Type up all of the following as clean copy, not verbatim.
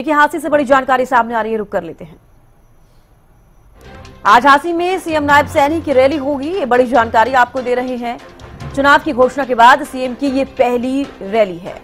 देखिए हांसी से बड़ी जानकारी सामने आ रही है, रुक कर लेते हैं। आज हांसी में सीएम नायब सैनी की रैली होगी, ये बड़ी जानकारी आपको दे रहे हैं। चुनाव की घोषणा के बाद सीएम की ये पहली रैली है,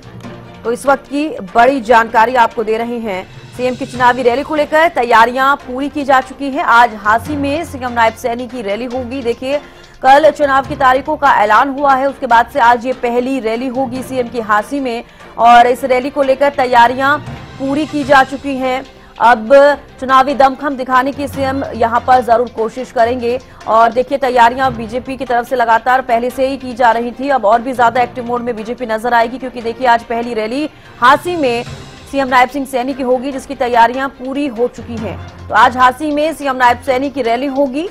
तो इस वक्त की बड़ी जानकारी आपको दे रहे हैं। सीएम की चुनावी रैली को लेकर तैयारियां पूरी की जा चुकी है। आज हांसी में सीएम नायब सैनी की रैली होगी। देखिए कल चुनाव की तारीखों का ऐलान हुआ है, उसके बाद से आज ये पहली रैली होगी सीएम की हांसी में, और इस रैली को लेकर तैयारियां पूरी की जा चुकी हैं। अब चुनावी दमखम दिखाने की सीएम यहां पर जरूर कोशिश करेंगे। और देखिए तैयारियां बीजेपी की तरफ से लगातार पहले से ही की जा रही थी, अब और भी ज्यादा एक्टिव मोड में बीजेपी नजर आएगी, क्योंकि देखिए आज पहली रैली हांसी में सीएम नायब सिंह सैनी की होगी, जिसकी तैयारियां पूरी हो चुकी हैं। तो आज हांसी में सीएम नायब सैनी की रैली होगी।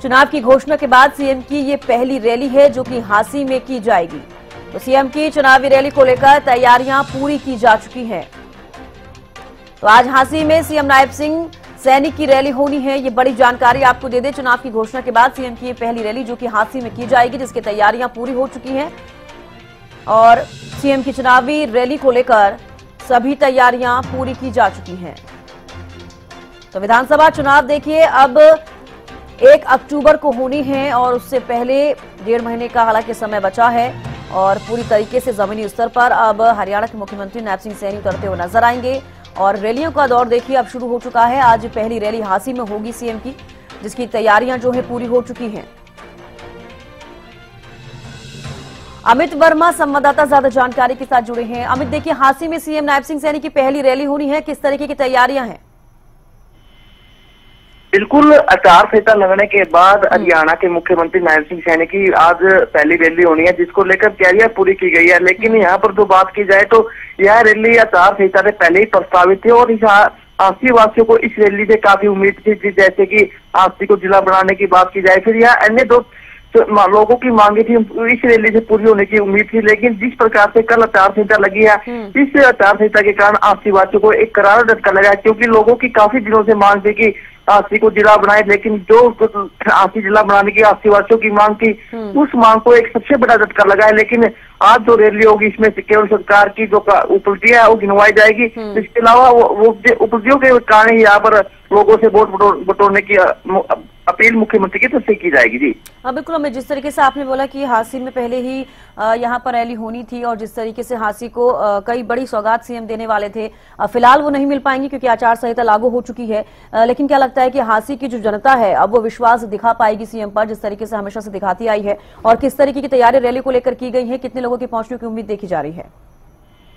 चुनाव की घोषणा के बाद सीएम की ये पहली रैली है जो कि हांसी में की जाएगी। तो सीएम की चुनावी रैली को लेकर तैयारियां पूरी की जा चुकी हैं। तो आज हांसी में सीएम नायब सिंह सैनी की रैली होनी है, ये बड़ी जानकारी आपको दे दे। चुनाव की घोषणा के बाद सीएम की ये पहली रैली जो कि हांसी में की जाएगी, जिसकी तैयारियां पूरी हो चुकी हैं, और सीएम की चुनावी रैली को लेकर सभी तैयारियां पूरी की जा चुकी हैं। तो विधानसभा चुनाव देखिए अब 1 अक्टूबर को होनी है, और उससे पहले 1.5 महीने का हालांकि समय बचा है, और पूरी तरीके से जमीनी स्तर पर अब हरियाणा के मुख्यमंत्री नायब सिंह सैनी उतरते हुए नजर आएंगे। और रैलियों का दौर देखिए अब शुरू हो चुका है। आज पहली रैली हांसी में होगी सीएम की, जिसकी तैयारियां जो है पूरी हो चुकी हैं। अमित वर्मा संवाददाता ज्यादा जानकारी के साथ जुड़े हैं। अमित, देखिए हांसी में सीएम नायब सिंह सैनी की पहली रैली होनी है, किस तरीके की तैयारियां हैं? बिल्कुल, आचार संहिता लगने के बाद हरियाणा के मुख्यमंत्री नायब सिंह सैनी की आज पहली रैली होनी है, जिसको लेकर तैयारियां पूरी की गई है। लेकिन यहाँ पर जो बात की जाए तो यह रैली आचार संहिता से पहले ही प्रस्तावित थी, और हांसी वासियों को इस रैली से काफी उम्मीद थी, जैसे कि हांसी को जिला बनाने की बात की जाए, फिर यह अन्य दो लोगों की मांगे थी, इस रैली से पूरी होने की उम्मीद थी। लेकिन जिस प्रकार से कल आचार संहिता लगी है, इस आचार संहिता के कारण हांसी वासियों को एक करारा झटका लगा है, क्योंकि लोगों की काफी दिनों से मांग थी कि हांसी को जिला बनाए। लेकिन जो हांसी जिला बनाने की हांसी वासियों की मांग थी, उस मांग को एक सबसे बड़ा झटका लगा है। लेकिन आज जो रैली होगी, इसमें केवल सरकार की जो उपलब्धियां है वो गिनवाई जाएगी। इसके अलावा वो उपलब्धियों के कारण यहाँ पर लोगों से वोट बटोरने की अपील मुख्यमंत्री की तरफ से की जाएगी। जी हाँ बिल्कुल, हमें जिस तरीके से आपने बोला कि हांसी में पहले ही यहाँ पर रैली होनी थी, और जिस तरीके से हांसी को कई बड़ी सौगात सीएम देने वाले थे, फिलहाल वो नहीं मिल पाएंगी क्योंकि आचार संहिता लागू हो चुकी है। लेकिन क्या लगता है कि हांसी की जो जनता है अब वो विश्वास दिखा पाएगी सीएम पर, जिस तरीके से हमेशा से दिखाती आई है? और किस तरीके की तैयारी रैली को लेकर की गई है, कितने लोगों की पहुंचने की उम्मीद देखी जा रही है?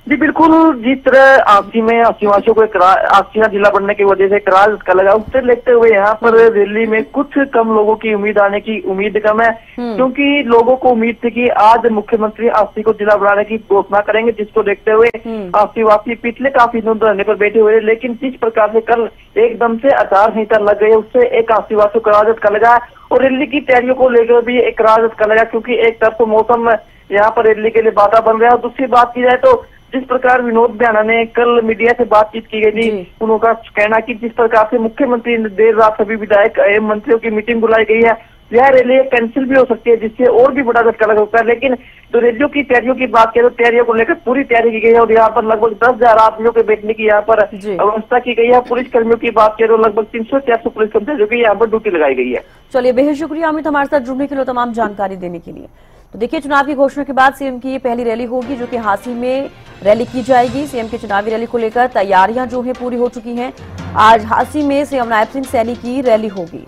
जी बिल्कुल, जिस तरह हांसी में हांसीवासियों को हांसी जिला बनने की वजह से करार झटका लगा, उससे लेते हुए यहाँ पर रैली में कुछ कम लोगों की उम्मीद आने की उम्मीद कम है, क्योंकि लोगों को उम्मीद थी कि आज मुख्यमंत्री हांसी को जिला बनाने की घोषणा करेंगे, जिसको देखते हुए हांसीवासी पिछले काफी दिनों धरने पर बैठे हुए। लेकिन जिस प्रकार से कल एकदम से आचार संहिता लग गई, उससे एक हांसीवासियों को करार झटका लगा, और रैली की तैयारियों को लेकर भी एक करार झटका लगा, क्योंकि एक तरफ तो मौसम यहाँ पर रैली के लिए बाधा बन रहा है, और दूसरी बात की जाए तो जिस प्रकार विनोद बियाना ने कल मीडिया से बातचीत की गई थी, उनका कहना कि जिस प्रकार से मुख्यमंत्री ने देर रात सभी विधायक एवं मंत्रियों की मीटिंग बुलाई गई है, यह रैली कैंसिल भी हो सकती है, जिससे और भी बड़ा झटका लग सकता है। लेकिन जो रैलियों की तैयारियों की बात करें तो तैयारियों को लेकर पूरी तैयारी की गई है, और यहाँ पर लगभग 10,000 आदमियों के बैठने की यहाँ पर व्यवस्था की गई है। पुलिस कर्मियों की बात करें तो लगभग 300-400 पुलिस कर्मी जो की यहाँ पर ड्यूटी लगाई गई है। चलिए, बेहद शुक्रिया अमित हमारे साथ जुड़ने के लिए, तमाम जानकारी देने के लिए। तो देखिए चुनाव की घोषणा के बाद सीएम की ये पहली रैली होगी जो कि हांसी में रैली की जाएगी। सीएम की चुनावी रैली को लेकर तैयारियां जो है पूरी हो चुकी हैं। आज हांसी में सीएम नायब सिंह सैनी की रैली होगी।